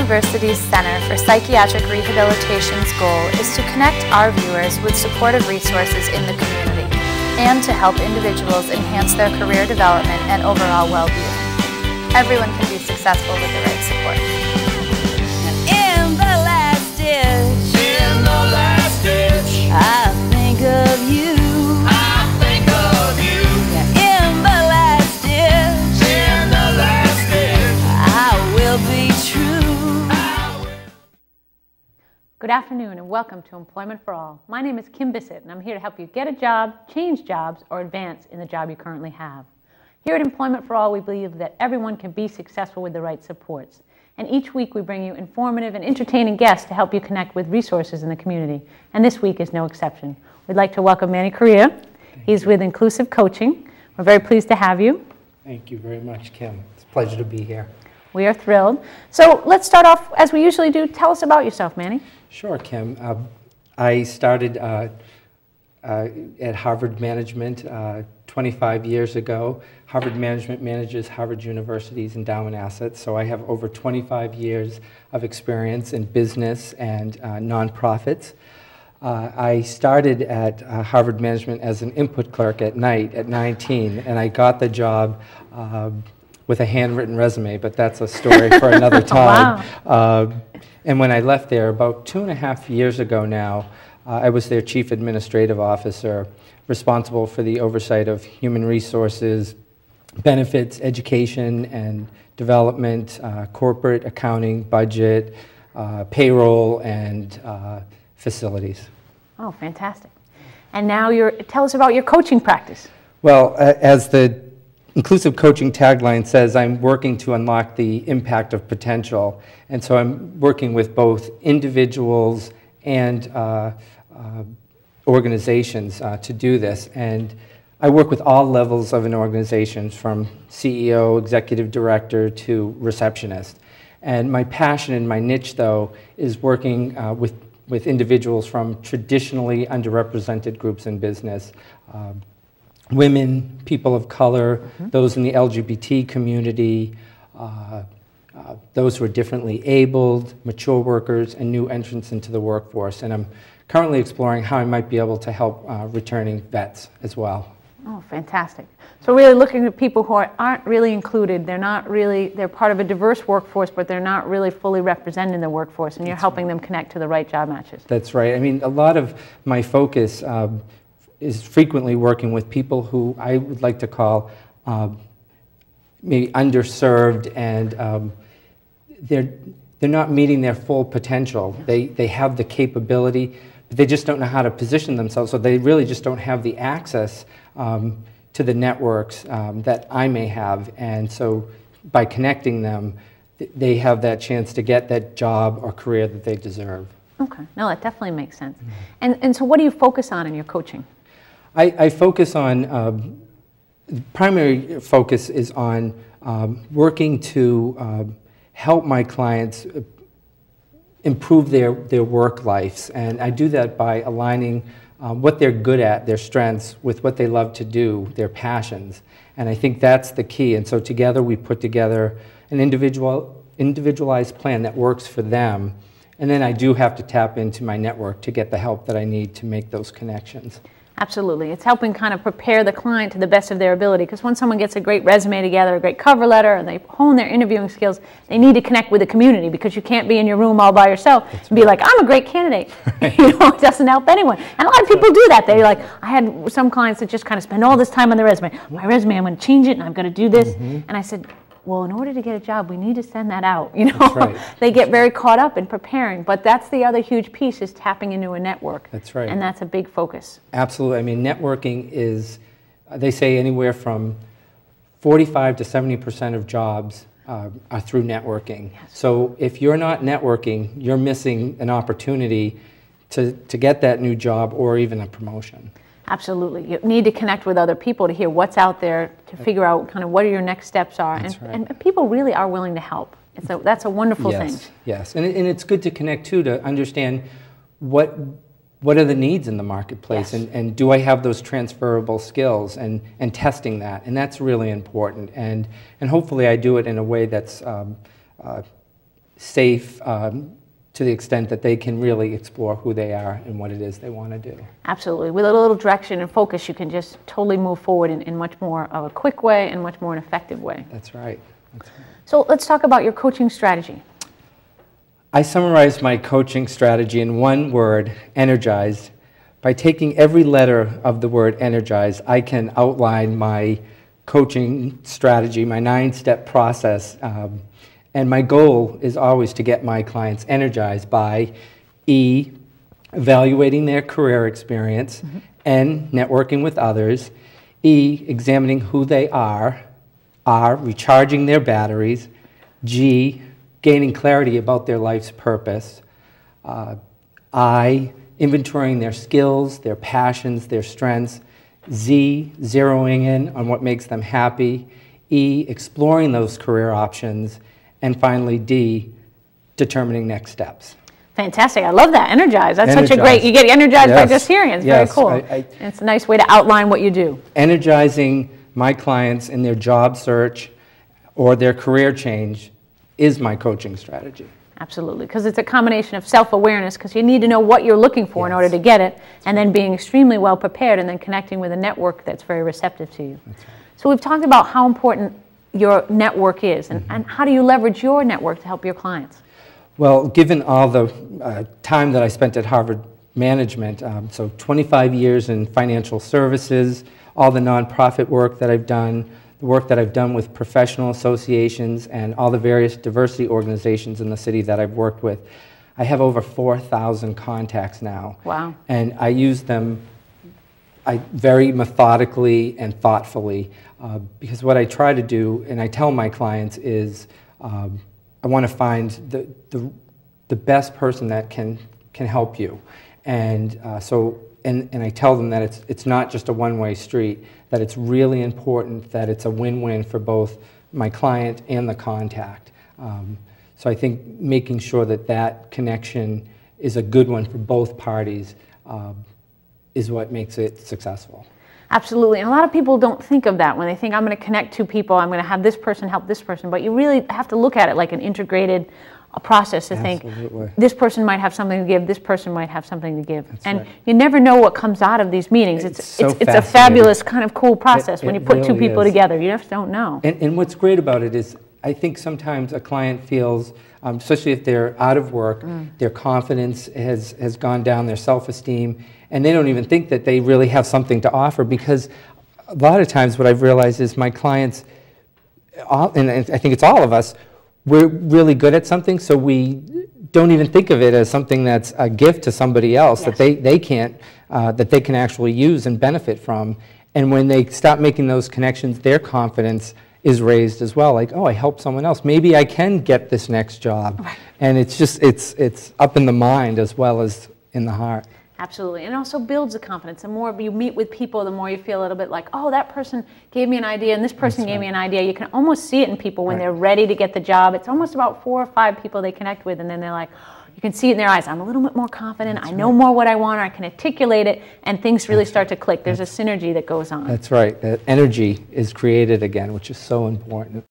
University's Center for Psychiatric Rehabilitation's goal is to connect our viewers with supportive resources in the community and to help individuals enhance their career development and overall well-being. Everyone can be successful with the right support. In the last ditch, I think of you. Good afternoon and welcome to Employment for All. My name is Kim Bissett and I'm here to help you get a job, change jobs, or advance in the job you currently have. Here at Employment for All, we believe that everyone can be successful with the right supports. And each week we bring you informative and entertaining guests to help you connect with resources in the community. And this week is no exception. We'd like to welcome Manny Correia. He's with Inclusive Coaching. We're very pleased to have you. Thank you very much, Kim. It's a pleasure to be here. We are thrilled. So let's start off as we usually do. Tell us about yourself, Manny. Sure, Kim. I started at Harvard Management 25 years ago. Harvard Management manages Harvard University's endowment assets, so I have over 25 years of experience in business and nonprofits. I started at Harvard Management as an input clerk at night at 19, and I got the job with a handwritten resume, but that's a story for another time. Wow. And when I left there about 2.5 years ago now, I was their chief administrative officer, responsible for the oversight of human resources, benefits, education and development, corporate accounting, budget, payroll, and facilities. Oh, fantastic. And now tell us about your coaching practice. Well, as the Inclusive Coaching tagline says, I'm working to unlock the impact of potential. And so I'm working with both individuals and organizations to do this. And I work with all levels of an organization, from CEO, executive director, to receptionist. And my passion and my niche, though, is working with individuals from traditionally underrepresented groups in business. Women, people of color, those in the LGBT community, those who are differently abled, mature workers, and new entrants into the workforce. And I'm currently exploring how I might be able to help returning vets as well. Oh, fantastic. So really looking at people who aren't really included, they're part of a diverse workforce, but they're not really fully represented in the workforce, and you're helping them connect to the right job matches. That's right. I mean, a lot of my focus is frequently working with people who I would like to call maybe underserved, and they're not meeting their full potential. They have the capability, but they just don't know how to position themselves, so they really just don't have the access to the networks that I may have. And so by connecting them, they have that chance to get that job or career that they deserve. Okay, no, that definitely makes sense. And so what do you focus on in your coaching? I focus on, primary focus is on working to help my clients improve their work lives. And I do that by aligning what they're good at, their strengths, with what they love to do, their passions. And I think that's the key. And so together we put together an individualized plan that works for them. And then I do have to tap into my network to get the help that I need to make those connections. Absolutely. It's helping kind of prepare the client to the best of their ability, because when someone gets a great resume together, a great cover letter, and they hone their interviewing skills, they need to connect with the community, because you can't be in your room all by yourself and be like, I'm a great candidate. You know, it doesn't help anyone. And a lot of people do that. They're like, I had some clients that just kind of spend all this time on their resume. My resume, I'm going to change it, and I'm going to do this. And I said, well, in order to get a job, we need to send that out. You know, right. They get very caught up in preparing, but that's the other huge piece, is tapping into a network. That's right. And that's a big focus. Absolutely. I mean, networking is, they say anywhere from 45 to 70% of jobs are through networking. Yes. So if you're not networking, you're missing an opportunity to get that new job or even a promotion. Absolutely. You need to connect with other people to hear what's out there, to figure out kind of what your next steps are. And people really are willing to help. That's a wonderful thing. Yes, and it's good to connect too, to understand what are the needs in the marketplace, and do I have those transferable skills, and testing that. And that's really important. And hopefully I do it in a way that's safe to the extent that they can really explore who they are and what it is they want to do. Absolutely. With a little direction and focus, you can just totally move forward in much more of a quick way and much more an effective way. That's right. That's right. So let's talk about your coaching strategy. I summarize my coaching strategy in one word, energized. By taking every letter of the word energized, I can outline my coaching strategy, my 9-step process. And my goal is always to get my clients energized by E, evaluating their career experience, N, networking with others, E, examining who they are, R, recharging their batteries, G, gaining clarity about their life's purpose, I, inventorying their skills, their passions, their strengths, Z, zeroing in on what makes them happy, E, exploring those career options, and finally, D, determining next steps. Fantastic. I love that. Energized. That's Energized. such a great, you get energized by Yes. just hearing it. It's Yes. very cool. It's a nice way to outline what you do. Energizing my clients in their job search or their career change is my coaching strategy. Absolutely. Because it's a combination of self-awareness, because you need to know what you're looking for in Yes. order to get it, and then being extremely well prepared and then connecting with a network that's very receptive to you. That's right. So we've talked about how important your network is, and how do you leverage your network to help your clients? Well, given all the time that I spent at Harvard Management, so 25 years in financial services, all the nonprofit work that I've done, the work that I've done with professional associations and all the various diversity organizations in the city that I've worked with, I have over 4,000 contacts now. Wow. And I use them very methodically and thoughtfully, because what I try to do, and I tell my clients, is I want to find the best person that can help you. And and I tell them that it's not just a one-way street, that it's really important that it's a win-win for both my client and the contact. So I think making sure that that connection is a good one for both parties is what makes it successful. Absolutely. And a lot of people don't think of that when they think, I'm going to connect two people, I'm going to have this person help this person. But you really have to look at it like an integrated process to Absolutely. think, this person might have something to give, this person might have something to give. That's and right. you never know what comes out of these meetings. It's a fascinating. fabulous kind of cool process when It you put two really people is. together. You just don't know. And what's great about it is, I think sometimes a client feels, especially if they're out of work, their confidence has gone down, their self-esteem, and they don't even think that they really have something to offer, because a lot of times what I've realized is my clients, and I think it's all of us, we're really good at something, so we don't even think of it as something that's a gift to somebody else that they can't, that they can actually use and benefit from. And when they stop making those connections, their confidence is raised as well. Like, oh, I helped someone else. Maybe I can get this next job. Right. And it's just, it's up in the mind as well as in the heart. Absolutely. And it also builds the confidence. The more you meet with people, the more you feel a little bit like, oh, that person gave me an idea and this person gave me an idea. You can almost see it in people when they're ready to get the job. It's almost about 4 or 5 people they connect with, and then they're like, you can see it in their eyes. I'm a little bit more confident. I know more what I want, or I can articulate it, and things really start to click. There's a synergy that goes on. That's right. That energy is created again, which is so important.